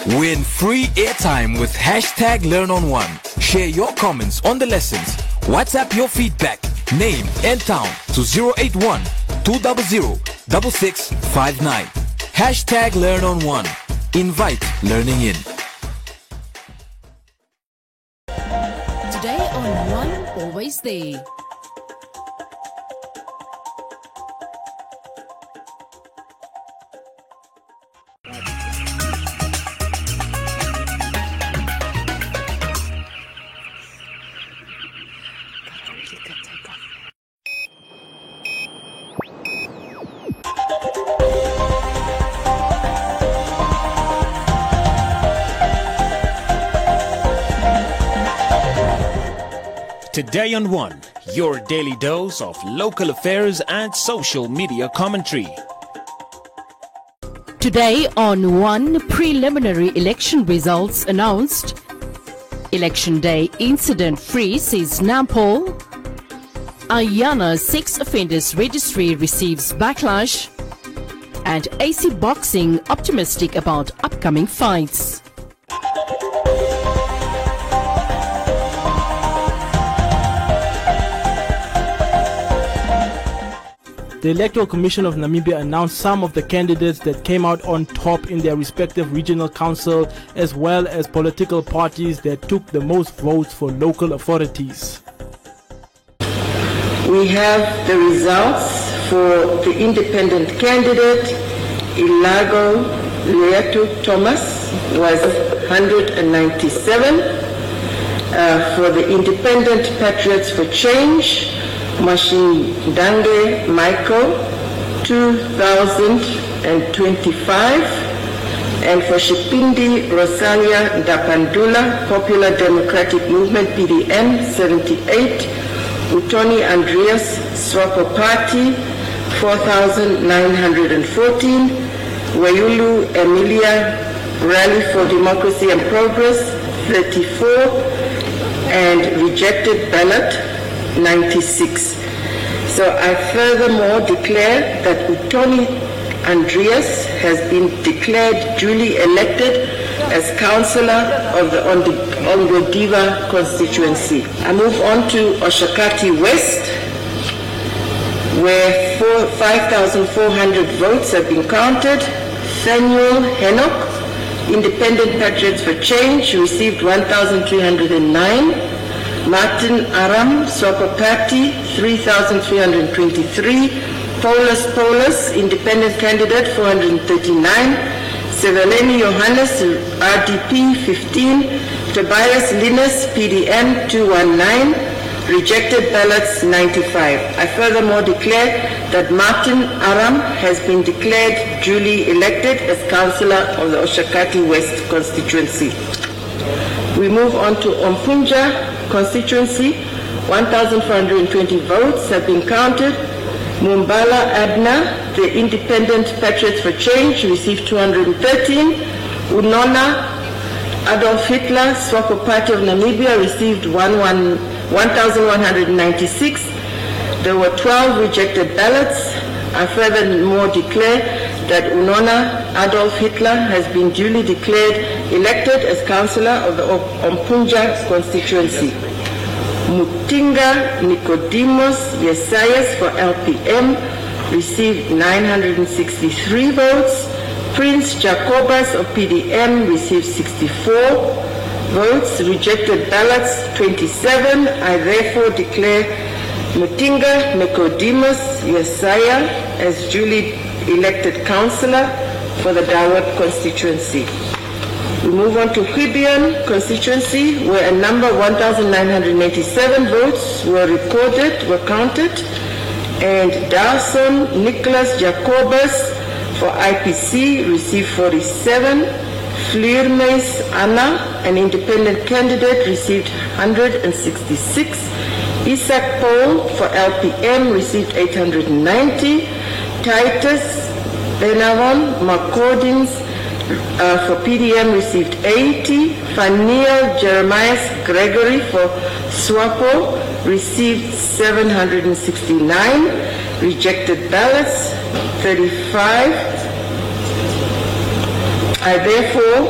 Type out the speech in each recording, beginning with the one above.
Win free airtime with #LearnOn1. Share your comments on the lessons. WhatsApp your feedback, name and town to 081 200 6659. #LearnOn1. Invite learning in. Today on One, Always There. Today on One, your daily dose of local affairs and social media commentary. Today on One, preliminary election results announced. Election day incident-free, says Nampol. Ayana sex offenders registry receives backlash. And AC Boxing optimistic about upcoming fights. The Electoral Commission of Namibia announced some of the candidates that came out on top in their respective regional council, as well as political parties that took the most votes for local authorities. We have the results for the independent candidate. Ilago Leatu Thomas was 197. For the Independent Patriots for Change, Mashindange Michael, 2,025. And for Shipindi Rosalia Dapandula, Popular Democratic Movement, PDM, 78. Utoni Andreas, Swapo Party, 4,914. Wayulu Emilia, Rally for Democracy and Progress, 34. And rejected ballot, 96. So I furthermore declare that Utoni Andreas has been declared duly elected as councillor of the Ongwediva constituency. I move on to Oshakati West, where 5,400 votes have been counted. Samuel Henok, Independent Patriots for Change, received 1,309. Martin Aram, Swapo Party, 3,323. Paulus, Independent Candidate, 439. Seveleni Johannes, RDP, 15. Tobias Linus, PDM, 219. Rejected ballots, 95. I furthermore declare that Martin Aram has been declared duly elected as councillor of the Oshakati West constituency. We move on to Ompunja constituency. 1,420 votes have been counted. Mumbala Adna, the Independent Patriots for Change, received 213. Unona Adolf Hitler, Swapo Party of Namibia, received 1,196. There were 12 rejected ballots. I furthermore declare that Unona Adolf Hitler has been duly declared elected as councillor of the Ompunja constituency. Mutinga Nicodemus Yesayas for LPM received 963 votes. Prince Jacobus of PDM received 64 votes. Rejected ballots 27. I therefore declare Mutinga Nicodemus Yesaya as duly elected councillor for the Dawit constituency. We move on to Hibian constituency, where a number of 1,987 votes were counted, and Dawson Nicholas Jacobus for IPC received 47. Fliermeis Anna, an independent candidate, received 166. Isaac Paul for LPM received 890. Titus Benavon Macordins for PDM received 80. Faniel Jeremias Gregory for SWAPO received 769. Rejected ballots 35. I therefore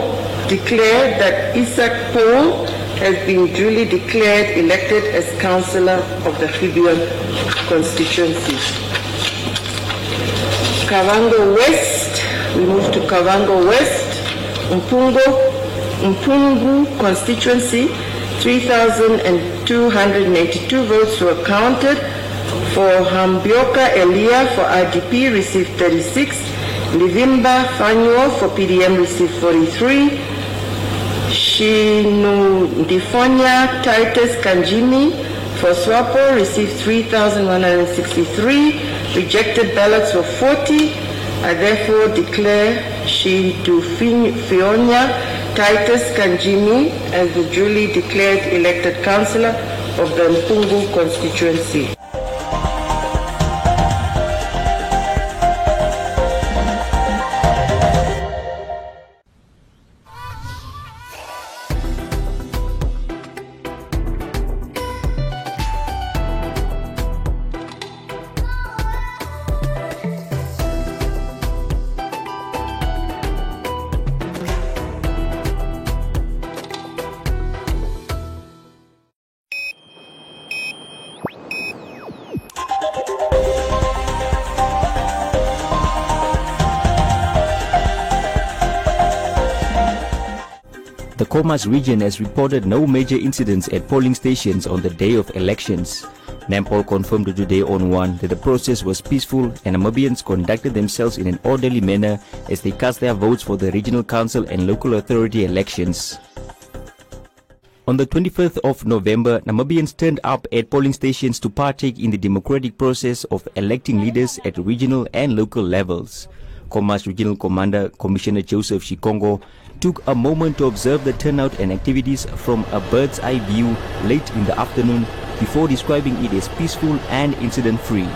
declare that Isaac Paul has been duly declared elected as councillor of the Gibeon constituency. Kavango West, we move to Kavango West, Mpungu constituency, 3,282 votes were counted. For Hambioka Elia for RDP received 36, Livimba Fanuo for PDM received 43, Shinundifonya Titus Kanjimi for SWAPO received 3,163, rejected ballots were 40. I therefore declare Shinundifonya Titus Kanjimi as the duly declared elected councillor of the Mpungu constituency. The Khomas region has reported no major incidents at polling stations on the day of elections. NAMPOL confirmed today on One that the process was peaceful and Namibians conducted themselves in an orderly manner as they cast their votes for the regional council and local authority elections. On the 25th of November, Namibians turned up at polling stations to partake in the democratic process of electing leaders at regional and local levels. Khomas Regional Commander Commissioner Joseph Shikongo took a moment to observe the turnout and activities from a bird's eye view late in the afternoon before describing it as peaceful and incident-free.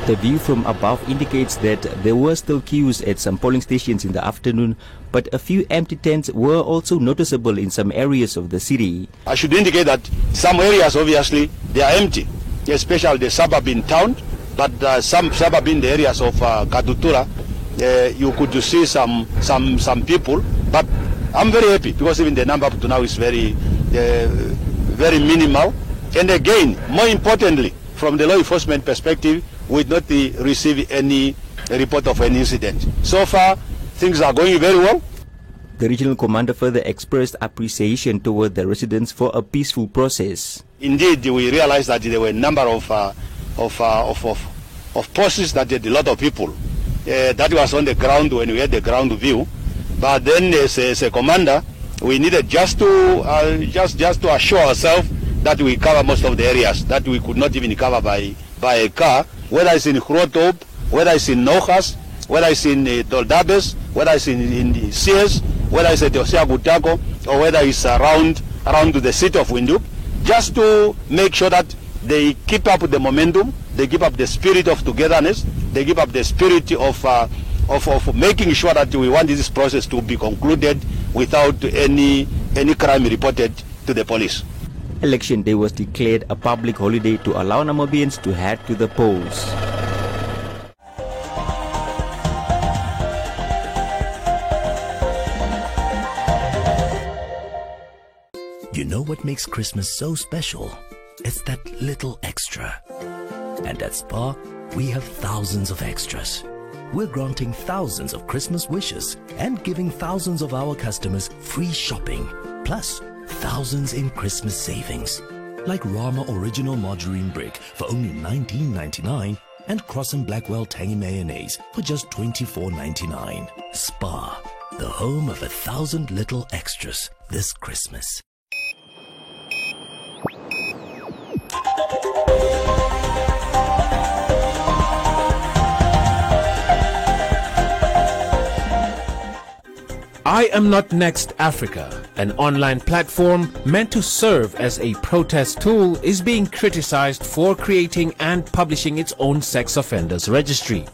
The view from above indicates that there were still queues at some polling stations in the afternoon, but a few empty tents were also noticeable in some areas of the city. I should indicate that some areas obviously they are empty, especially the suburban town, but some suburban areas of Katutura, you could see some people, but I'm very happy because even the number up to now is very very minimal. And again, more importantly, from the law enforcement perspective, we did not receive any report of any incident. So far, things are going very well. The regional commander further expressed appreciation toward the residents for a peaceful process. Indeed, we realized that there were a number of posts that had a lot of people. That was on the ground when we had the ground view. But then, as a commander, we needed just to assure ourselves that we cover most of the areas that we could not even cover by a car, whether it's in Grotop, whether it's in Nohas, whether it's in Doldabes, whether it's in Sears, whether it's at Osiagutako, or whether it's around the city of Windhoek, just to make sure that they keep up the momentum, they keep up the spirit of togetherness, they keep up the spirit of making sure that we want this process to be concluded without any crime reported to the police. Election day was declared a public holiday to allow Namibians to head to the polls. You know what makes Christmas so special? It's that little extra. And at SPAR, we have thousands of extras. We're granting thousands of Christmas wishes and giving thousands of our customers free shopping, plus thousands in Christmas savings. Like Rama Original Margarine Brick for only $19.99 and Cross & Blackwell Tangy Mayonnaise for just $24.99. SPAR, the home of 1,000 little extras this Christmas. I Am Not Next Africa, an online platform meant to serve as a protest tool, is being criticized for creating and publishing its own sex offenders registry.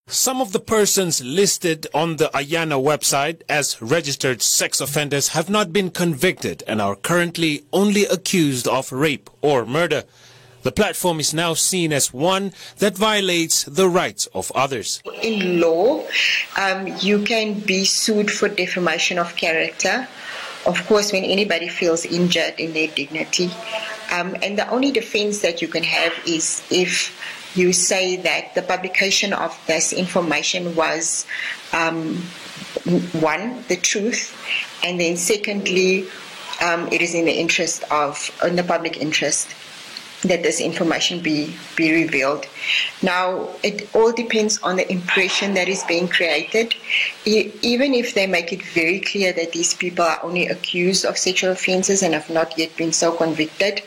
Some of the persons listed on the Ayana website as registered sex offenders have not been convicted and are currently only accused of rape or murder. The platform is now seen as one that violates the rights of others. In law, you can be sued for defamation of character, of course, when anybody feels injured in their dignity. And the only defense that you can have is if you say that the publication of this information was, one, the truth, and then secondly, it is in the public interest that this information be revealed. Now, it all depends on the impression that is being created. Even if they make it very clear that these people are only accused of sexual offences and have not yet been so convicted,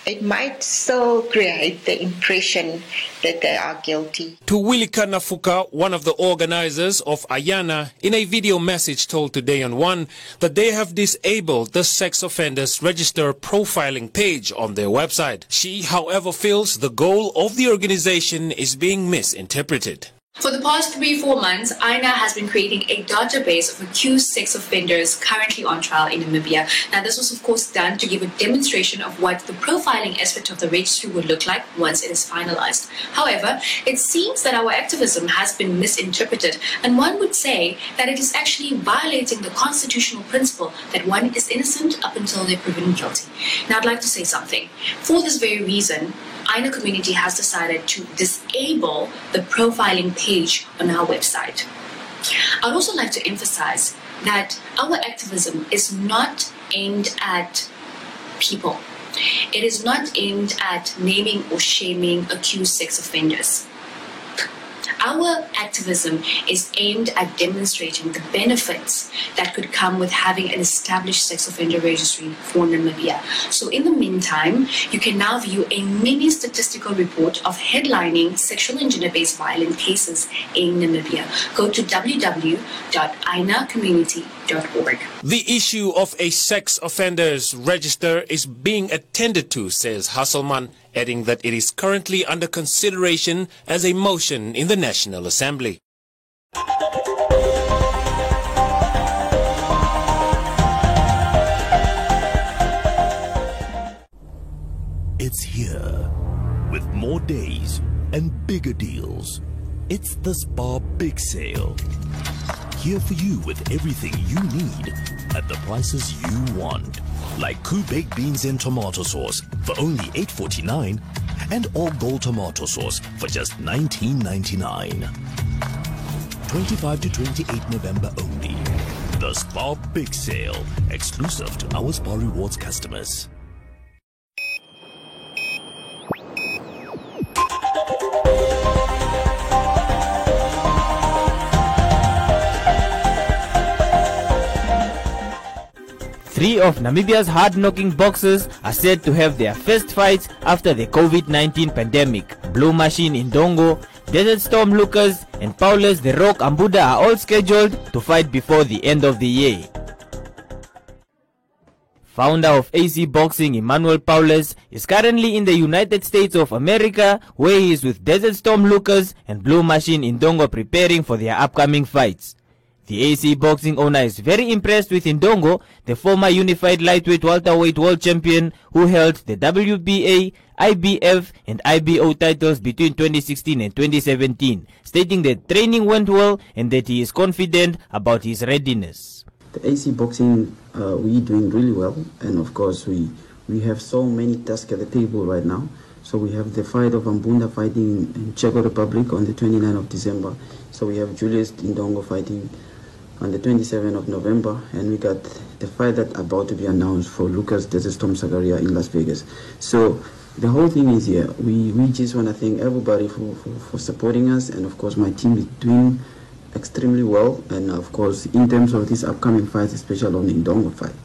it might still create the impression that they are guilty. Tuwilika Nafuka, one of the organizers of Ayana, in a video message told Today on One that they have disabled the sex offenders register profiling page on their website. She, however, feels the goal of the organization is being misinterpreted. For the past 3-4 months, INA has been creating a database of accused sex offenders currently on trial in Namibia. Now, this was, of course, done to give a demonstration of what the profiling aspect of the registry would look like once it is finalized. However, it seems that our activism has been misinterpreted, and one would say that it is actually violating the constitutional principle that one is innocent up until they're proven guilty. Now, I'd like to say something. For this very reason, INA community has decided to disable the profiling page on our website. I'd also like to emphasize that our activism is not aimed at people. It is not aimed at naming or shaming accused sex offenders. Our activism is aimed at demonstrating the benefits that could come with having an established sex offender registry for Namibia. So in the meantime, you can now view a mini statistical report of headlining sexual and gender-based violent cases in Namibia. Go to www.inacommunity.org. The issue of a sex offenders register is being attended to, says Hasselman, adding that it is currently under consideration as a motion in the National Assembly. It's here with more days and bigger deals. It's the Spar Big Sale. Here for you with everything you need at the prices you want. Like Coup baked beans and tomato sauce for only $8.49 and all gold tomato sauce for just $19.99. 25 to 28 November only. The Spar Big Sale, exclusive to our Spar Rewards customers. Three of Namibia's hard-knocking boxers are said to have their first fights after the COVID-19 pandemic. Blue Machine Indongo, Desert Storm Lucas and Paulus The Rock Ambuda are all scheduled to fight before the end of the year. Founder of AC Boxing, Emmanuel Paulus, is currently in the United States of America, where he is with Desert Storm Lucas and Blue Machine Indongo preparing for their upcoming fights. The AC Boxing owner is very impressed with Indongo, the former unified lightweight welterweight world champion who held the WBA, IBF and IBO titles between 2016 and 2017, stating that training went well and that he is confident about his readiness. The AC Boxing, we're doing really well, and of course we have so many tasks at the table right now. So we have the fight of Ambunda fighting in Czech Republic on the 29th of December. So we have Julius Indongo fighting on the 27th of November, and we got the fight that's about to be announced for Lucas Desert Storm Sagaria in Las Vegas. So the whole thing is here. We just want to thank everybody for supporting us, and of course my team is doing extremely well, and of course in terms of these upcoming fights, especially on the Indongo fight.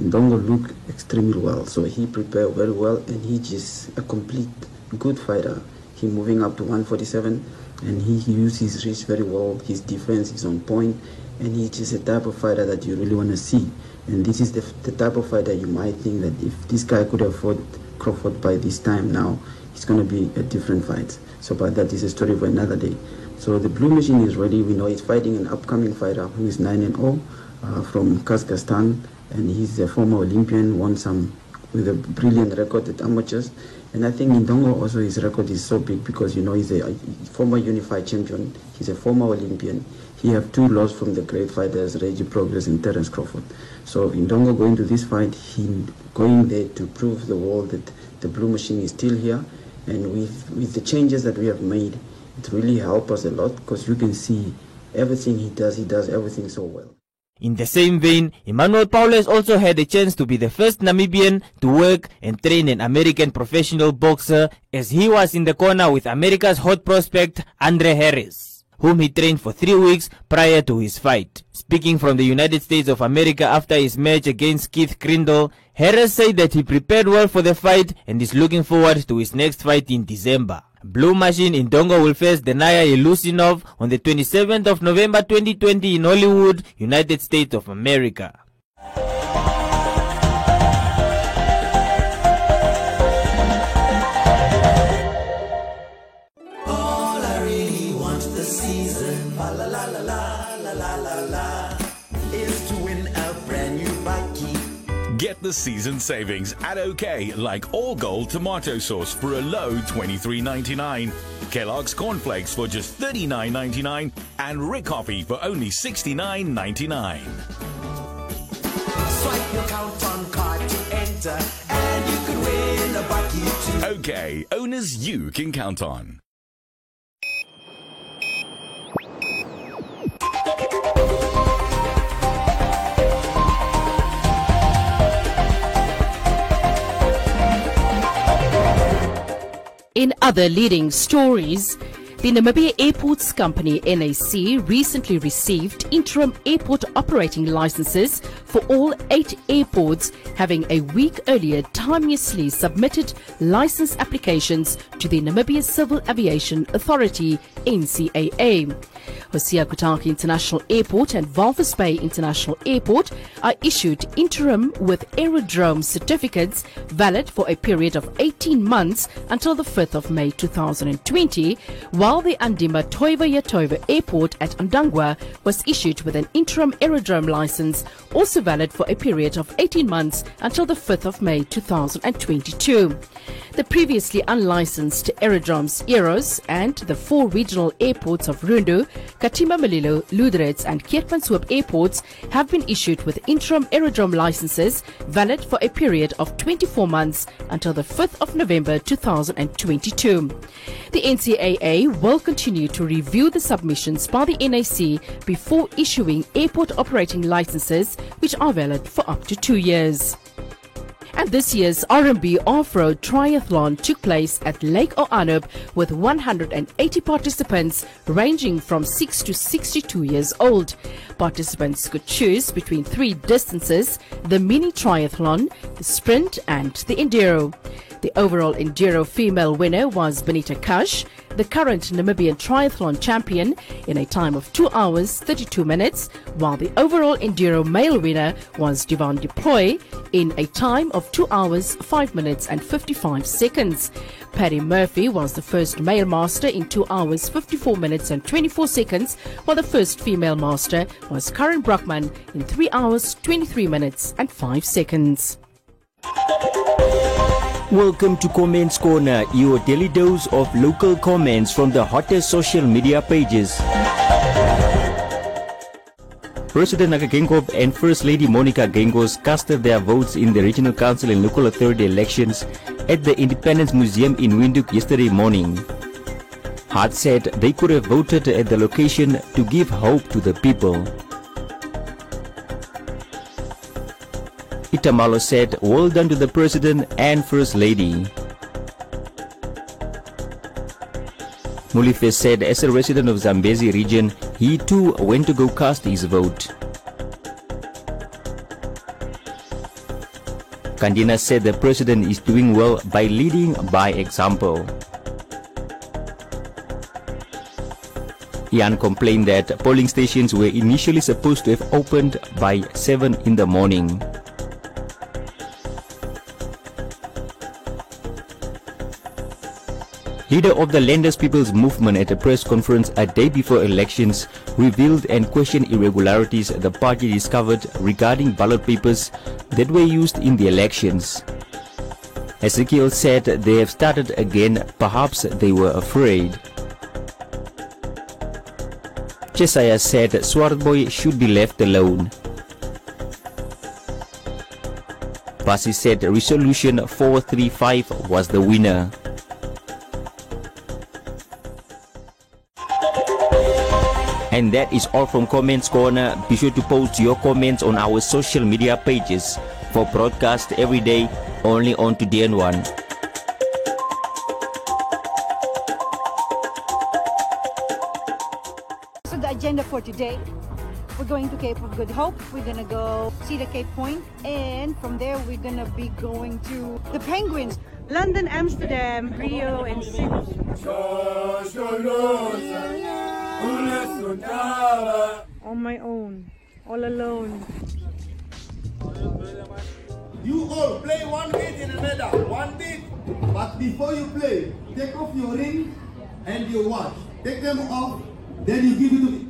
Indongo looked extremely well, so he prepared very well, and he just a complete good fighter. He moving up to 147, and he used his reach very well. His defense is on point, and he's just a type of fighter that you really want to see. And this is the type of fighter you might think that if this guy could have fought Crawford by this time now, it's going to be a different fight. So, but that is a story for another day. So the Blue Machine is ready. We know he's fighting an upcoming fighter who is 9-0 from Kazakhstan, and he's a former Olympian, won some with a brilliant record at amateurs, And I think Ndongo also, his record is so big because, you know, he's a former unified champion. He's a former Olympian. He have 2 losses from the great fighters, Reggie Progress and Terence Crawford. So Ndongo going to this fight, he going there to prove the world that the Blue Machine is still here. And with the changes that we have made, it really helped us a lot because you can see everything he does everything so well. In the same vein, Emmanuel Paules also had a chance to be the first Namibian to work and train an American professional boxer, as he was in the corner with America's hot prospect Andre Harris, whom he trained for 3 weeks prior to his fight. Speaking from the United States of America after his match against Keith Crindle, Harris said that he prepared well for the fight and is looking forward to his next fight in December. Blue Machine Ndongo will face Denaya Yelusinov on the 27th of November 2020 in Hollywood, United States of America. All I really want this season, la la la la la la la la, is to win a brand new bakkie. Get the season savings at OK, like all gold tomato sauce for a low $23.99, Kellogg's cornflakes for just $39.99, and Rick Coffee for only $69.99. Swipe your count on card to enter, and you could win a bakkie too. OK, owners you can count on. In other leading stories, the Namibia Airports Company, NAC, recently received interim airport operating licenses for all 8 airports, having a week earlier timeously submitted license applications to the Namibia Civil Aviation Authority, NCAA. Hosea Kutaki International Airport and Walvis Bay International Airport are issued interim with aerodrome certificates valid for a period of 18 months until the 5th of May 2020, while the Andima Toiva Yatoiva Airport at Ndangwa was issued with an interim aerodrome license, also valid for a period of 18 months until the 5th of May 2022. The previously unlicensed aerodromes Eros and the 4 regional airports of Rundu, Katima Malilo, Ludretz and Keetmanshoop airports have been issued with interim aerodrome licenses valid for a period of 24 months until the 5th of November 2022. The NCAA will continue to review the submissions by the NAC before issuing airport operating licenses, which are valid for up to 2 years. And this year's R&B Off-Road Triathlon took place at Lake Oanup with 180 participants ranging from 6 to 62 years old. Participants could choose between 3 distances: the mini triathlon, the sprint and the enduro. The overall enduro female winner was Benita Kash, the current Namibian triathlon champion, in a time of 2 hours 32 minutes, while the overall enduro male winner was Divan Deploy in a time of 2 hours 5 minutes and 55 seconds. Paddy Murphy was the first male master in 2 hours 54 minutes and 24 seconds, while the first female master was Karen Brockman in 3 hours 23 minutes and 5 seconds. Welcome to Comments Corner, your daily dose of local comments from the hottest social media pages. President Hage Geingob and First Lady Monica Gengos casted their votes in the Regional Council and Local Authority elections at the Independence Museum in Windhoek yesterday morning. Hart said they could have voted at the location to give hope to the people. Itamalo said, "Well done to the President and First Lady." Mulife said, as a resident of Zambezi region, he too went to go cast his vote. Kandina said the President is doing well by leading by example. Ian complained that polling stations were initially supposed to have opened by 7 in the morning. Leader of the Landers People's Movement at a press conference a day before elections revealed and questioned irregularities the party discovered regarding ballot papers that were used in the elections. Ezekiel said they have started again, perhaps they were afraid. Jesiah said Swartboy should be left alone. Basi said resolution 435 was the winner. And that is all from Comments Corner. Be sure to post your comments on our social media pages for broadcast every day only on Today and One. So the agenda for today, we're going to Cape of Good Hope. We're going to go see the Cape Point, and from there we're going to be going to the Penguins. London, Amsterdam, Rio, and Sydney. On my own, all alone. You all play one beat in the middle, one beat. But before you play, take off your ring and your watch. Take them off, then you give it to me.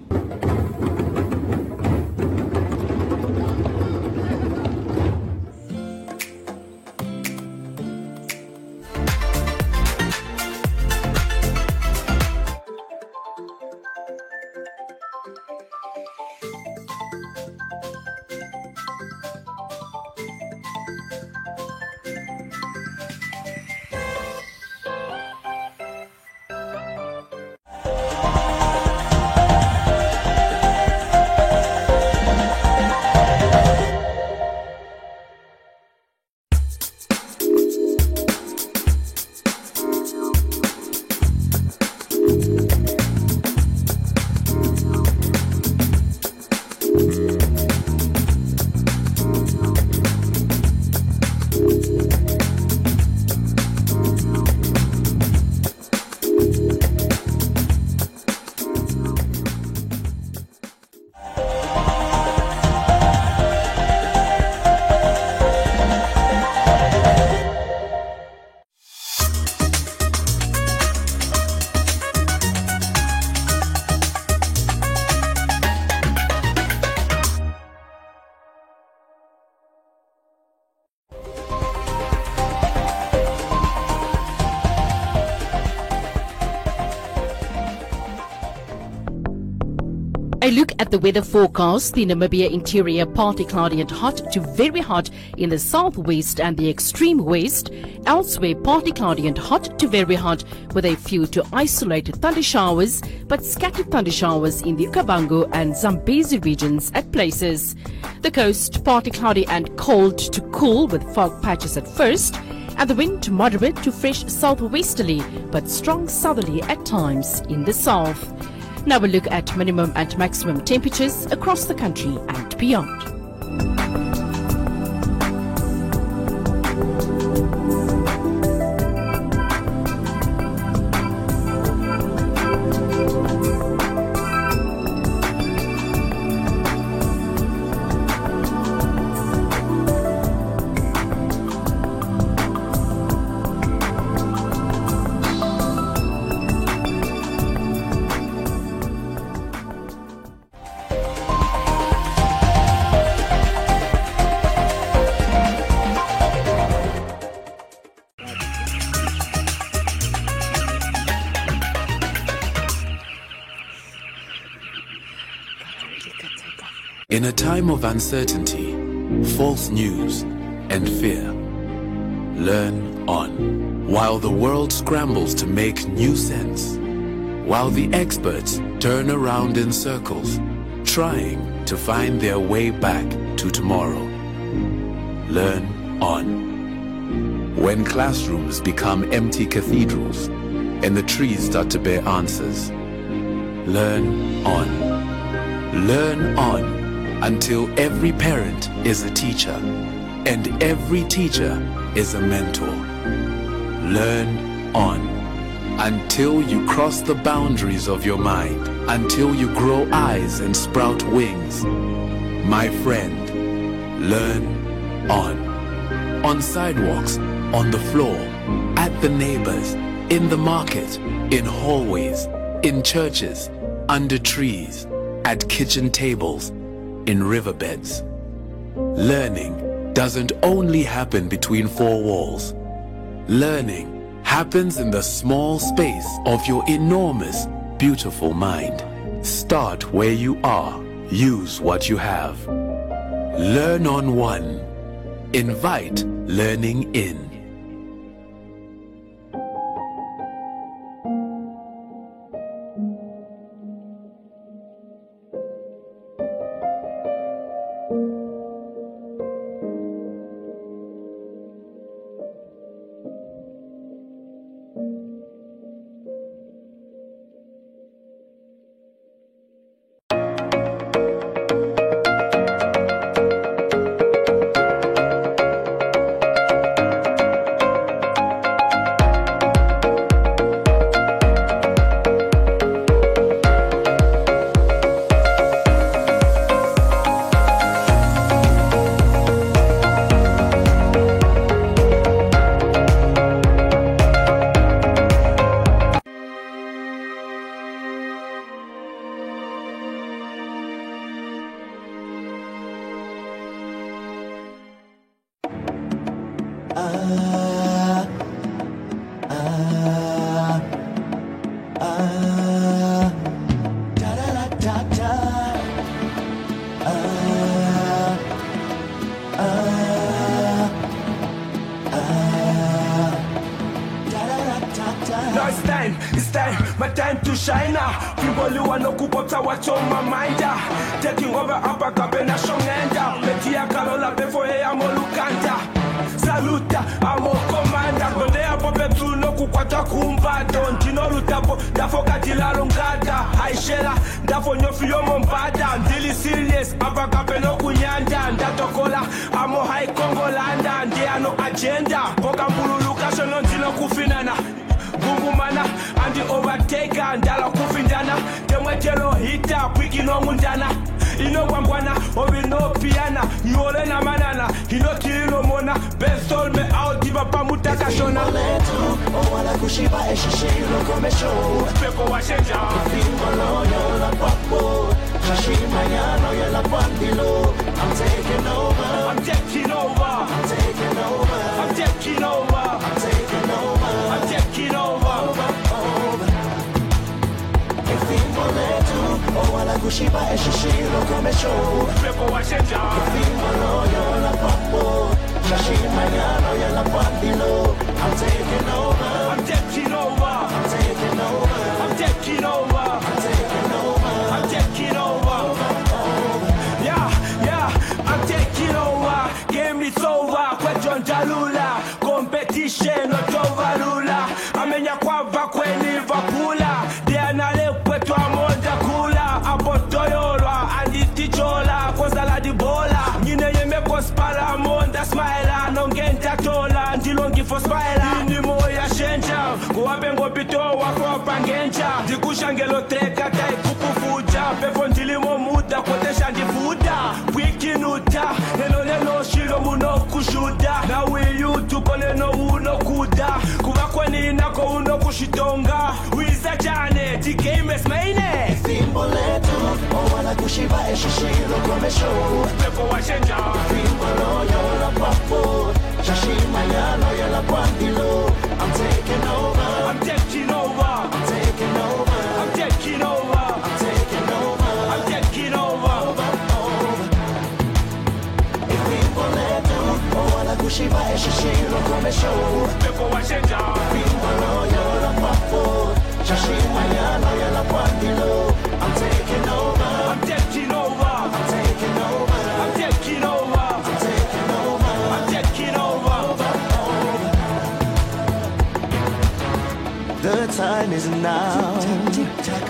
A look at the weather forecast. The Namibia interior partly cloudy and hot to very hot in the southwest and the extreme west. Elsewhere partly cloudy and hot to very hot with a few to isolated thunder showers, but scattered thunder showers in the Okavango and Zambezi regions at places. The coast partly cloudy and cold to cool with fog patches at first, and the wind moderate to fresh southwesterly but strong southerly at times in the south. Now we'll look at minimum and maximum temperatures across the country and beyond. In a time of uncertainty, false news, and fear, learn on. While the world scrambles to make new sense, while the experts turn around in circles, trying to find their way back to tomorrow, learn on. When classrooms become empty cathedrals and the trees start to bear answers, learn on. Learn on. Until every parent is a teacher and every teacher is a mentor. Learn on until you cross the boundaries of your mind, until you grow eyes and sprout wings. My friend, learn on. On sidewalks, on the floor, at the neighbors, in the market, in hallways, in churches, under trees, at kitchen tables, in riverbeds. Learning doesn't only happen between four walls. Learning happens in the small space of your enormous, beautiful mind. Start where you are. Use what you have. Learn on One. Invite learning in. It's time, my time to shine now. People who want to keep up what's on my mind. Taking over Upper Capena Shongenda. Metia Carola before I'm Lukanta. Saluta, amo commander. Gondea pope tu no kukwata kumba. Don't you know lutapo, dafo katila longada. Aishela, dafo nyofio mombada. Ndili serious, Upper Capena kunyanda. Ndatokola, amo high Congolanda. Ndia no agenda. Poka mbulu Lucas no ndilo kufinana. Gungumana and the overtaker ndala kufindana temwetelo hita kwiki no mundana ino gwangwana obi no piana yole na manana ino kilo mona bestol me out diva pamutaka shona o wala kushiba eshishiro komesho pepo washenja fingolo yo la papo kashima yano yo la pandilo I'm taking over I'm taking over I'm taking over I'm taking over I'm taking over I'm taking over wala kushiba eshishiro komesho pepo washenja fingolo yo la papo kashima yano yo la pandilo I'm taking over I'm taking over I'm taking over I'm taking over I'm taking over I'm taking over yeah I'm taking over game is over question jalula competition no tovalula amenya kwava kweni vakula dia nale kwetu amonda kula apotoyola anditichola kozala di bola nyine yeme kospala amonda smile nongenta tola ndilongi for smile ni moya shenja kuwabengo pito wako pangenja dikushangelo treka tai kukufuja pepo ndilimo muda kotesha ndifuda wikinuta neno shilo muno kushuda na wiyu tukole no uno kuda kubakweni nako uno kushitonga wiza chane tikemes maine fimbo letu o wala kushiba eshishiro komesho pepo washenja fimbo loyo la papo shashima yano ya la pandilo I'm taking over I'm taking over I'm taking over I'm taking over I'm taking over I'm taking over fimbo letu o wala kushiba eshishiro komesho pepo washenja fimbo loyo la papo shashima yano ya la pandilo I'm taking over I'm taking over I'm taking over I'm taking over I'm taking over I'm taking over The time is now.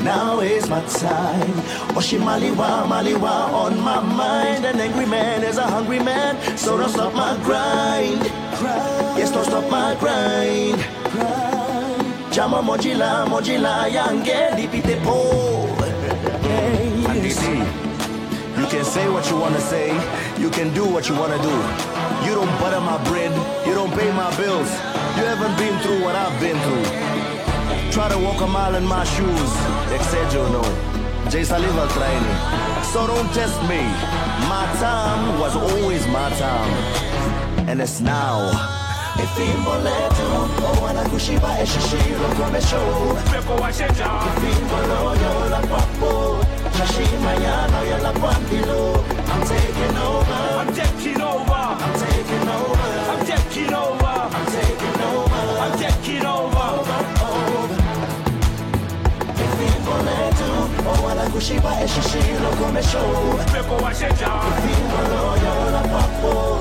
Now is my time. Oshi maliwa on my mind. An angry man is a hungry man. So don't stop my grind. Yes, don't stop my grind. Jama mojila yange dipite po. And DC, you can say what you wanna say. You can do what you wanna do. You don't butter my bread. You don't pay my bills. You haven't been through what I've been through. Try to walk a mile in my shoes. Excejo no. Jay Saliva training. So don't test me. My time was always my time. And it's now. Ifimbo letu wana kushiba eshishiro komesho Pepo wa sheja Ifimbo loyo la papo Shashima yano ya la pandilo I'm taking over I'm taking over I'm taking over I'm taking over I'm taking over I'm taking over Ifimbo letu wana kushiba eshishiro komesho Pepo wa sheja Ifimbo loyo la papo